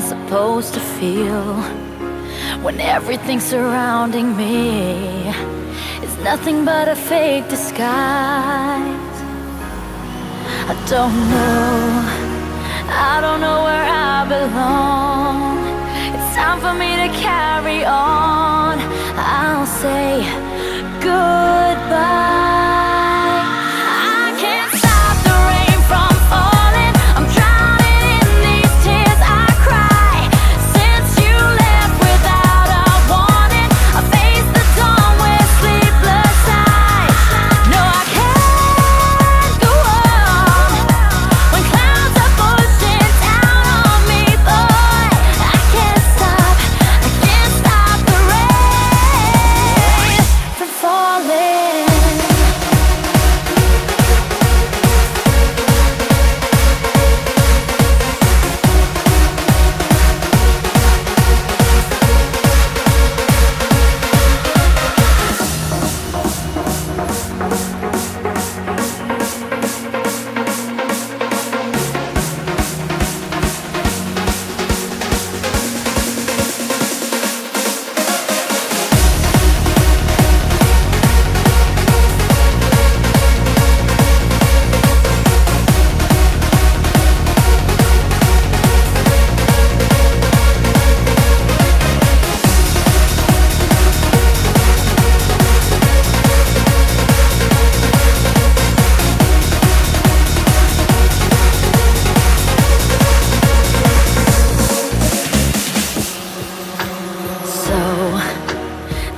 supposed to feel when everything surrounding me is nothing but a fake disguise? I don't know where I belong. It's time for me to carry on. I'll say goodbye.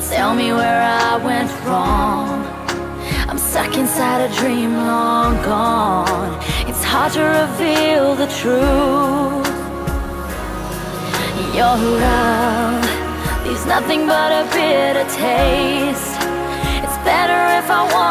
Tell me where I went wrong. I'm stuck inside a dream long gone. It's hard to reveal the truth. Your love leaves nothing but a bitter taste. It's better if I want